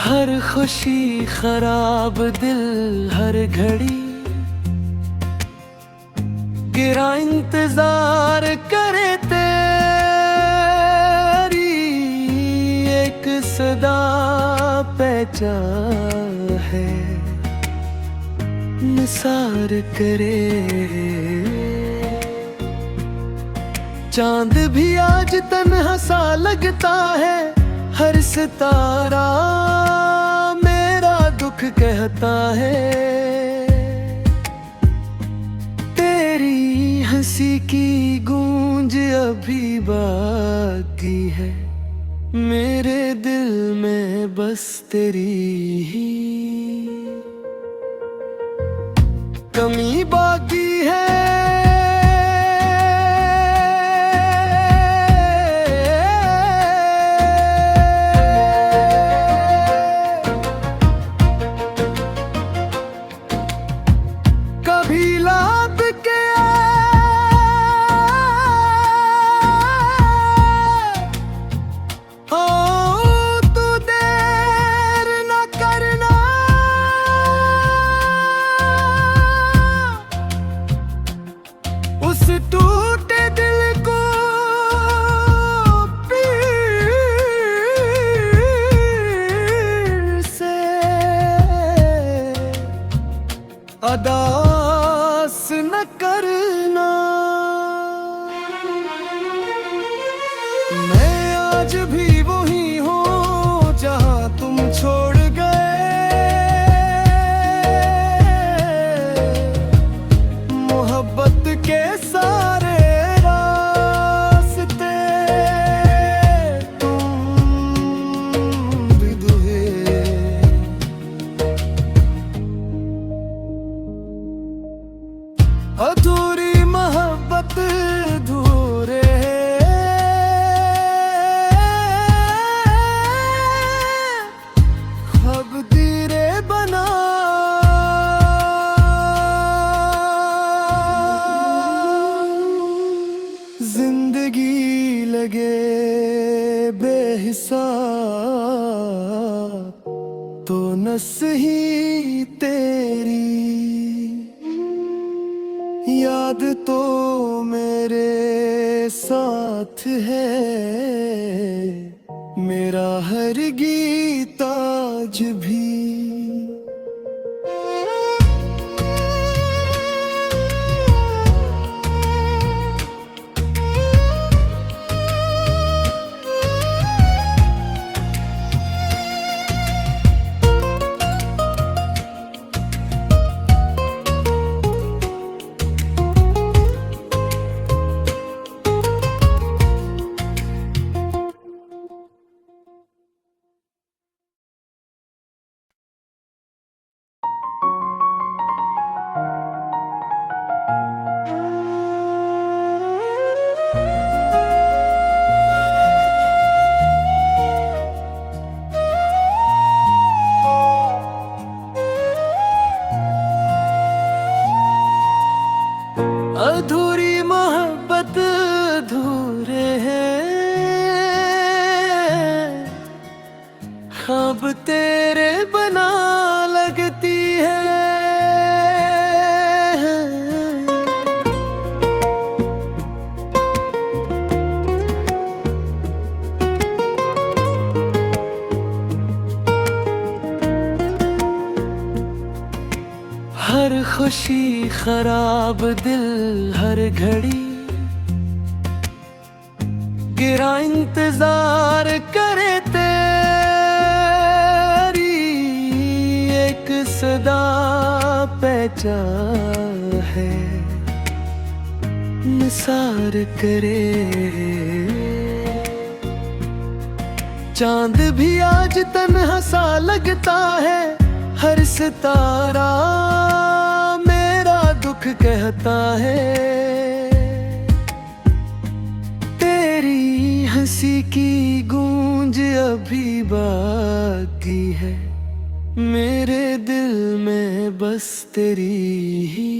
हर खुशी खराब दिल हर घड़ी गिरा इंतजार करे तेरी एक सदा पहचान है निसार करे। चांद भी आज तन्हा सा लगता है, हर सितारा मेरा दुख कहता है। तेरी हंसी की गूंज अभी बाकी है, मेरे दिल में बस तेरी ही कमी बाकी है। कभी लाद के ओ तू देर न करना, उस टूटे दिल को फिर से अदास न करना। मैं आज भी वही हूँ जहाँ तुम छोड़ गए। मोहब्बत के सारे रास्ते तुम भी दुहे। अधूरी मोहब्बत अधूरे ख्वाब धीरे बना। जिंदगी लगे बेहिसाब तो नस ही तेरी याद तो मेरे साथ है। मेरा हर गीत आज भी अधूरी मोहब्बत अधूरे हैं। ख्वाब तेरे बना लगती है। हर खुशी खराब दिल हर घड़ी गिरा इंतजार करे तेरी एक सदा पहचान है निसार करे। चांद भी आज तन्हा सा लगता है, हर सितारा मेरा दुख कहता है। तेरी हंसी की गूंज अभी बाकी है, मेरे दिल में बस तेरी ही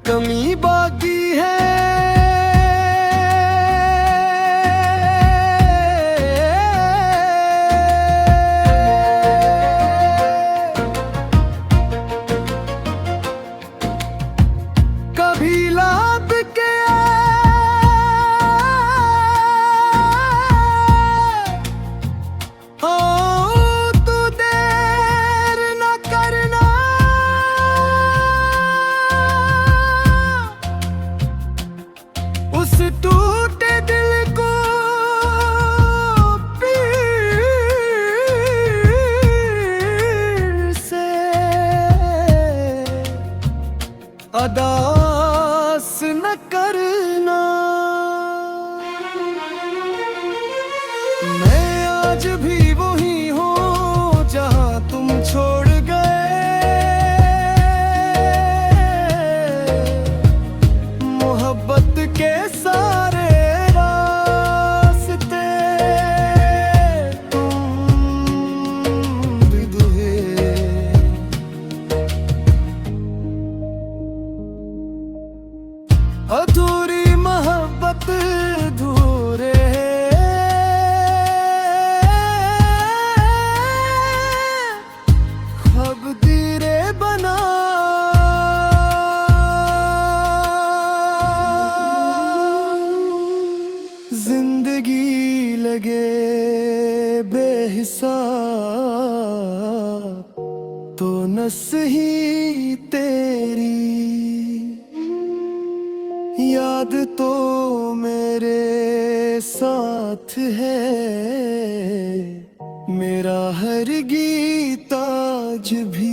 कमी बाकी है। मैं आज भी वही हूँ जहाँ तुम छोड़ गए। मोहब्बत के सारे रास्ते तुम भी दुहे। अधूरी मोहब्बत अधूरे ख्वाब धीरे बना। जिंदगी लगे बेहिसाब तो न सही तेरी याद तो मेरे साथ है। मेरा हर गीत आज भी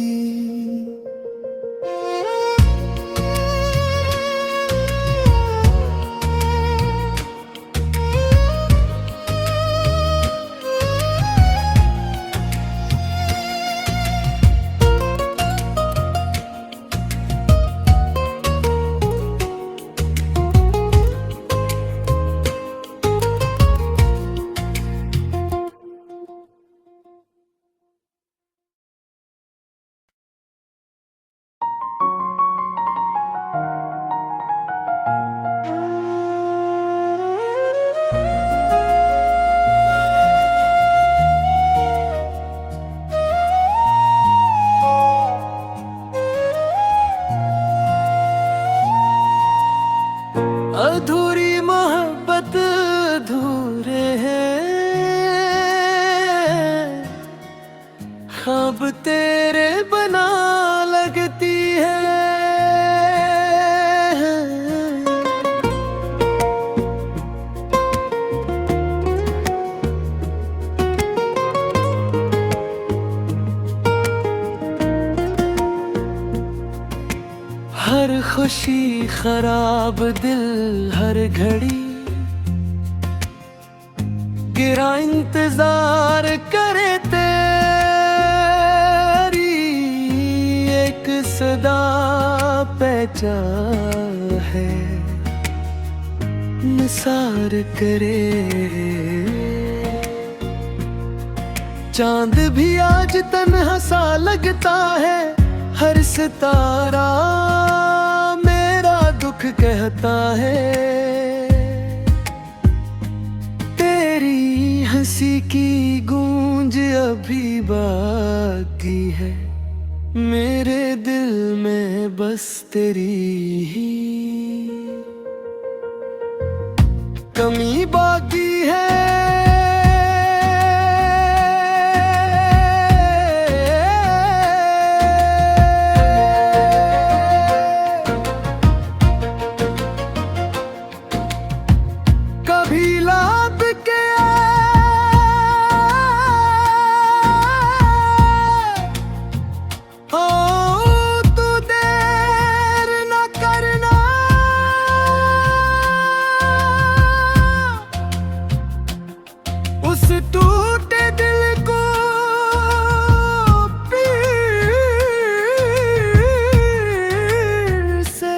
अधूरी मोहब्बत अधूरे हैं। ख्वाब तेरे बना लगती है। हर खुशी खराब दिल हर घड़ी गिरा इंतजार करे तेरी। एक सदा पहचान है निसार करे। चांद भी आज तन्हा सा लगता है। हर सितारा मेरा दुख कहता है। तेरी हंसी की गूंज अभी बाकी है। मेरे दिल में बस तेरी ही कमी बाकी है। कभी लाभ के ओ तू देर न करना। उस टूटे दिल को पीर से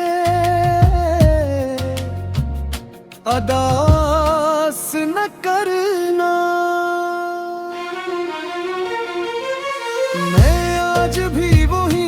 अदास न करना। मैं आज भी वही